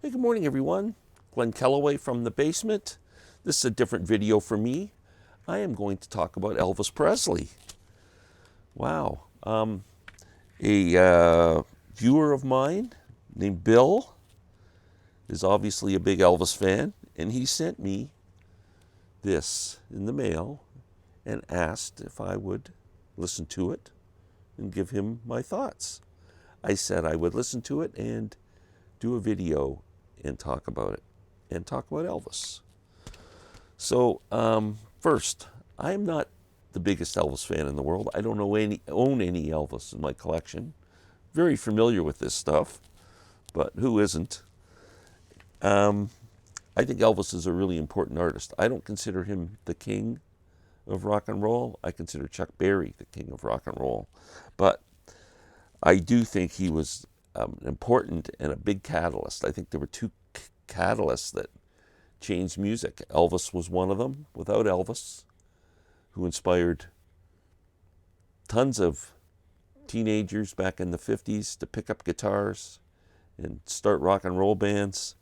Hey, good morning, everyone. Glenn Kellaway from the basement. This is a different video for me. I am going to talk about Elvis Presley. Wow. A viewer of mine named Bill is obviously a big Elvis fan, and he sent me this in the mail and asked if I would listen to it and give him my thoughts. I said I would listen to it and do a video and talk about it and talk about Elvis. So, first, I am not the biggest Elvis fan in the world. I don't own any Elvis in my collection. Very familiar with this stuff, but who isn't? I think Elvis is a really important artist. I don't consider him the king of rock and roll. I consider Chuck Berry the king of rock and roll. But I do think he was important and a big catalyst. I think there were two catalysts that changed music. Elvis was one of them, without Elvis, who inspired tons of teenagers back in the 50s to pick up guitars and start rock and roll bands,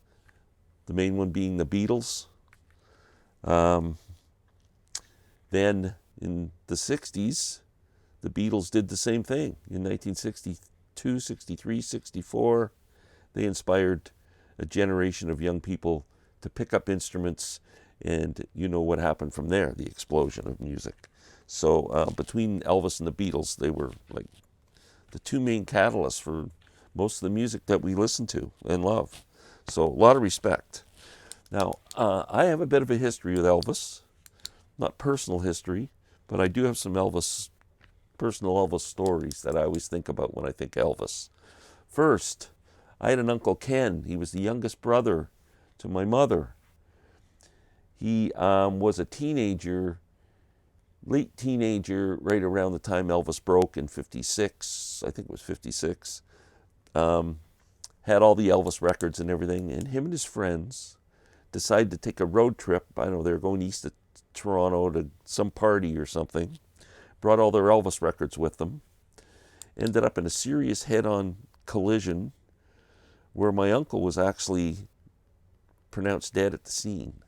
the main one being the Beatles. Then in the 60s, the Beatles did the same thing. In 1962, 63, 64, they inspired a generation of young people to pick up instruments, and you know what happened from there, the explosion of music. So between Elvis and the Beatles, they were like the two main catalysts for most of the music that we listen to and love. So a lot of respect. Now, I have a bit of a history with Elvis, not personal history, but I do have some personal Elvis stories that I always think about when I think Elvis. First, I had an Uncle Ken. He was the youngest brother to my mother. He was a teenager, late teenager, right around the time Elvis broke in 56. I think it was 56. Had all the Elvis records and everything. And him and his friends decided to take a road trip. I don't know, they were going east of Toronto to some party or something. Brought all their Elvis records with them. Ended up in a serious head-on collision where my uncle was actually pronounced dead at the scene.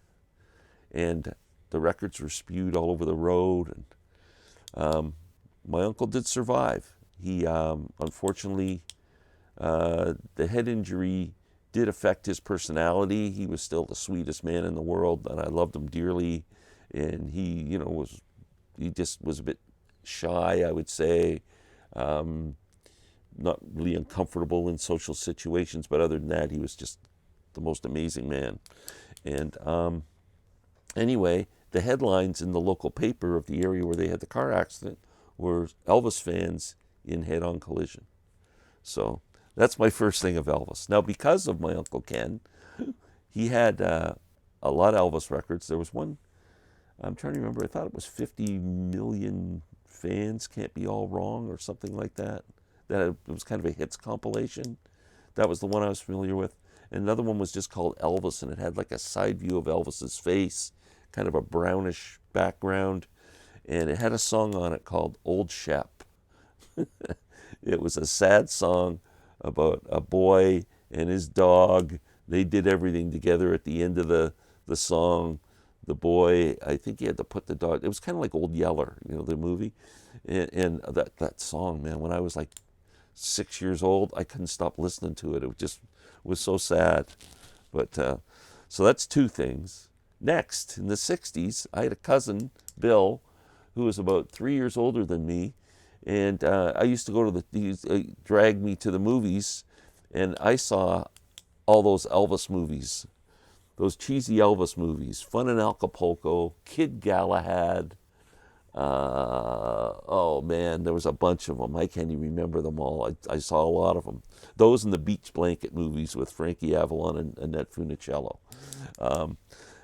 And the records were spewed all over the road. And my uncle did survive. He, unfortunately, the head injury did affect his personality. He was still the sweetest man in the world, and I loved him dearly. And he just was a bit shy, I would say. Not really uncomfortable in social situations, but other than that, he was just the most amazing man. And anyway, the headlines in the local paper of the area where they had the car accident were Elvis fans in head-on collision. So that's my first thing of Elvis. Now, because of my Uncle Ken, he had a lot of Elvis records. There was one, I'm trying to remember, I thought it was 50 million fans can't be all wrong or something like that. It was kind of a hits compilation. That was the one I was familiar with. And another one was just called Elvis, and it had like a side view of Elvis's face, kind of a brownish background. And it had a song on it called Old Shep. It was a sad song about a boy and his dog. They did everything together at the end of the song. The boy, I think he had to put the dog, it was kind of like Old Yeller, the movie. And that song, man, when I was like 6 years old, I couldn't stop listening to it. It just was so sad. But so that's two things. Next, in the 60s, I had a cousin, Bill, who was about 3 years older than me. And I used to go to he dragged me to the movies, and I saw all those Elvis movies, those cheesy Elvis movies, Fun in Acapulco, Kid Galahad. Oh man, there was a bunch of them. I can't even remember them all. I saw a lot of them. Those and the Beach Blanket movies with Frankie Avalon and Annette Funicello.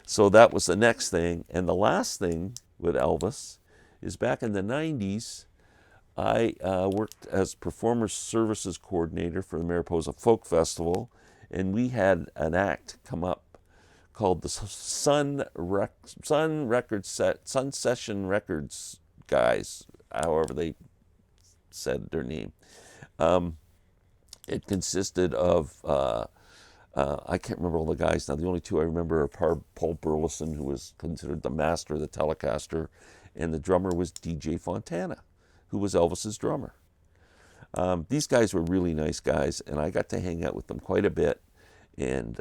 So that was the next thing. And the last thing with Elvis is back in the 90s, I worked as Performer Services Coordinator for the Mariposa Folk Festival, and we had an act come up called the Sun Session Records guys, however they said their name. It consisted of I can't remember all the guys now. The only two I remember are Paul Burleson, who was considered the master of the Telecaster, and the drummer was DJ Fontana, who was Elvis's drummer. These guys were really nice guys, and I got to hang out with them quite a bit, and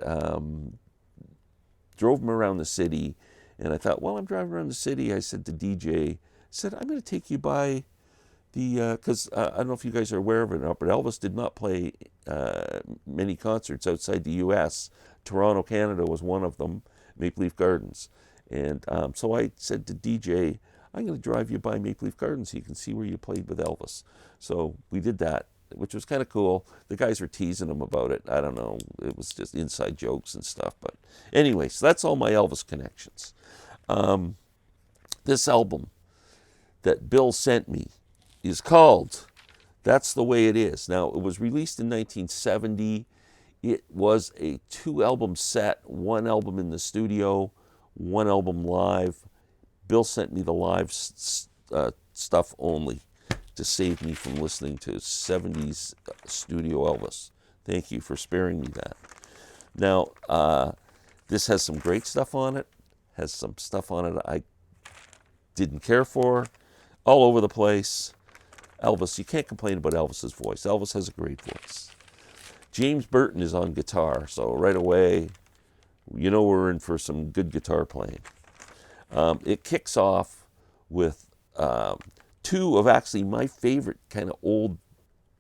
drove them around the city. And I thought, while I'm driving around the city, I said to DJ, I said, I'm going to take you by because I don't know if you guys are aware of it or not, but Elvis did not play many concerts outside the U.S. Toronto, Canada was one of them, Maple Leaf Gardens. And so I said to DJ, I'm going to drive you by Maple Leaf Gardens so you can see where you played with Elvis. So we did that, which was kind of cool. The guys were teasing him about it. I don't know. It was just inside jokes and stuff. But anyway, so that's all my Elvis connections. This album that Bill sent me is called That's the Way It Is. Now, it was released in 1970. It was a 2-album set, 1 album in the studio, 1 album live. Bill sent me the live stuff only to save me from listening to 70s studio Elvis. Thank you for sparing me that. Now, this has some great stuff on it, has some stuff on it I didn't care for, all over the place. Elvis, you can't complain about Elvis's voice. Elvis has a great voice. James Burton is on guitar, so right away, you know we're in for some good guitar playing. It kicks off with 2 of actually my favorite kind of old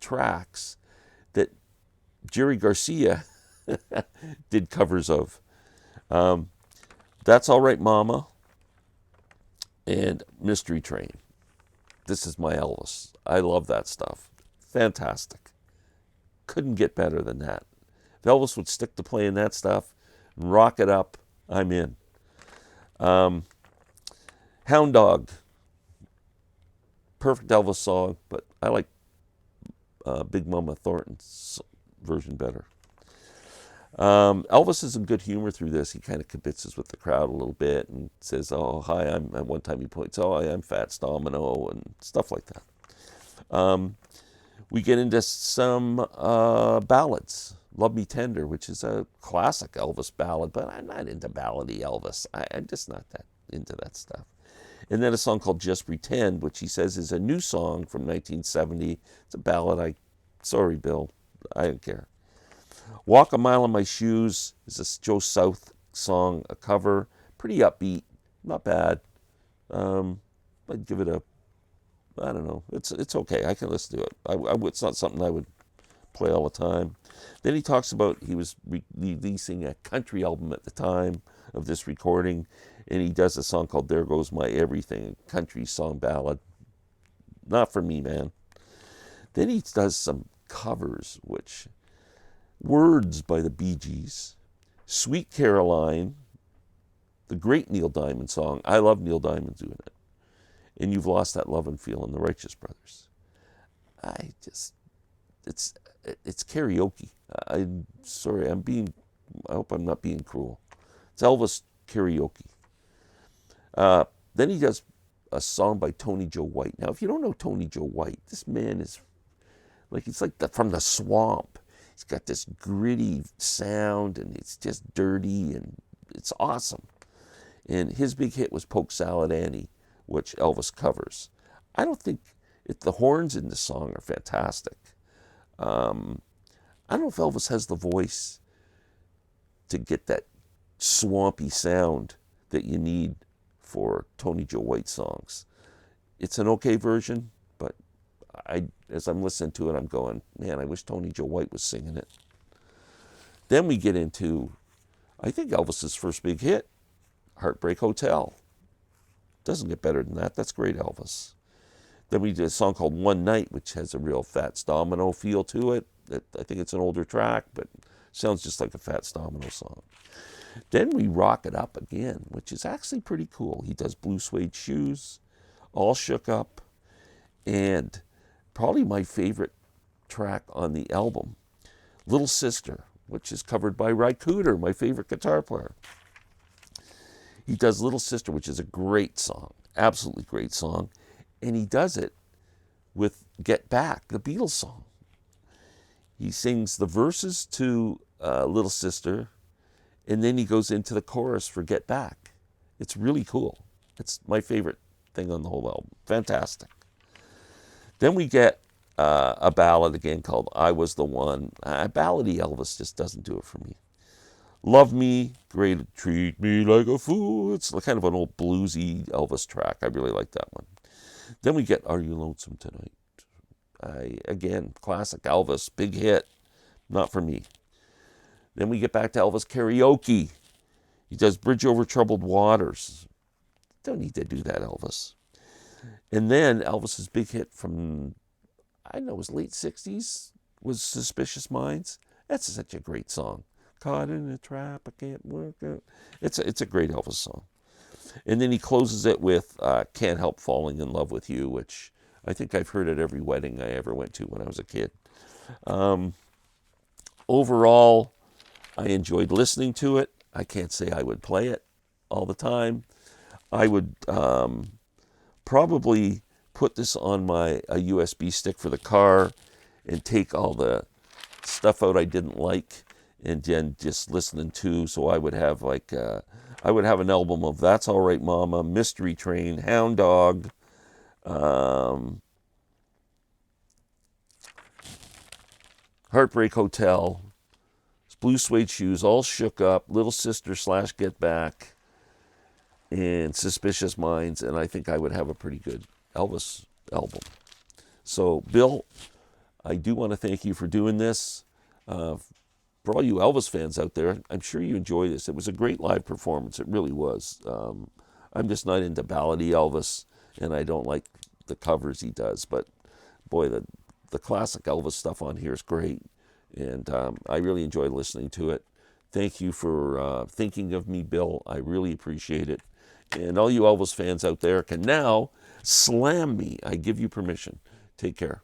tracks that Jerry Garcia did covers of. That's All Right Mama and Mystery Train. This is my Elvis. I love that stuff. Fantastic. Couldn't get better than that. If Elvis would stick to playing that stuff and rock it up, I'm in. Hound Dog. Perfect Elvis song, but I like Big Mama Thornton's version better. Elvis is in good humor through this. He kind of kibitzes with the crowd a little bit and says, oh, hi, at one time he points, oh, I'm Fats Domino and stuff like that. We get into some ballads. Love Me Tender, which is a classic Elvis ballad, but I'm not into ballady Elvis. I'm just not that into that stuff. And then a song called Just Pretend, which he says is a new song from 1970. It's a ballad. Sorry, Bill, I don't care. Walk a Mile in My Shoes is a Joe South song, a cover. Pretty upbeat, not bad. I'd give it I don't know. It's okay. I can listen to it. It's not something I would play all the time. Then he talks about he was releasing a country album at the time of this recording, and he does a song called There Goes My Everything, a country song ballad. Not for me, man. Then he does some covers, which Words by the Bee Gees, Sweet Caroline, the great Neil Diamond song. I love Neil Diamond doing it. And You've Lost That Love and Feeling, the Righteous Brothers. It's karaoke. I'm sorry, I hope I'm not being cruel. It's Elvis karaoke. Then he does a song by Tony Joe White. Now, if you don't know Tony Joe White, this man is he's like from the swamp. He's got this gritty sound, and it's just dirty, and it's awesome. And his big hit was Poke Salad Annie, which Elvis covers. I don't think the horns in the song are fantastic. I don't know if Elvis has the voice to get that swampy sound that you need for Tony Joe White songs. It's an okay version, but as I'm listening to it, I'm going, man, I wish Tony Joe White was singing it. Then we get into, I think, Elvis's first big hit, Heartbreak Hotel. Doesn't get better than that. That's great Elvis. Then we did a song called One Night, which has a real Fats Domino feel to it. I think it's an older track, but sounds just like a Fats Domino song. Then we rock it up again, which is actually pretty cool. He does Blue Suede Shoes, All Shook Up, and probably my favorite track on the album, Little Sister, which is covered by Ry Cooder, my favorite guitar player. He does Little Sister, which is a great song, absolutely great song, and he does it with Get Back, the Beatles song. He sings the verses to Little Sister, and then he goes into the chorus for Get Back. It's really cool. It's my favorite thing on the whole album. Fantastic. Then we get a ballad again called I Was the One. Ballady Elvis just doesn't do it for me. Love Me, Great, Treat Me Like a Fool. It's kind of an old bluesy Elvis track. I really like that one. Then we get Are You Lonesome Tonight? Again, classic Elvis, big hit. Not for me. Then we get back to Elvis karaoke. He does Bridge Over Troubled Waters. Don't need to do that, Elvis. And then Elvis's big hit from, I don't know, it was late 60s, was Suspicious Minds. That's such a great song. Caught in a trap, I can't work out. It's a great Elvis song. And then he closes it with Can't Help Falling in Love with You, which I think I've heard at every wedding I ever went to when I was a kid. Overall, I enjoyed listening to it. I can't say I would play it all the time. I would probably put this on a USB stick for the car and take all the stuff out I didn't like and then just listening to. So I would have I would have an album of That's All Right Mama, Mystery Train, Hound Dog, Heartbreak Hotel, Blue Suede Shoes, All Shook Up, Little Sister / Get Back, and Suspicious Minds, and I think I would have a pretty good Elvis album. So, Bill, I do want to thank you for doing this. For all you Elvis fans out there, I'm sure you enjoy this. It was a great live performance. It really was. I'm just not into ballady Elvis, and I don't like the covers he does. But, boy, the classic Elvis stuff on here is great, and I really enjoy listening to it. Thank you for thinking of me, Bill. I really appreciate it. And all you Elvis fans out there can now slam me. I give you permission. Take care.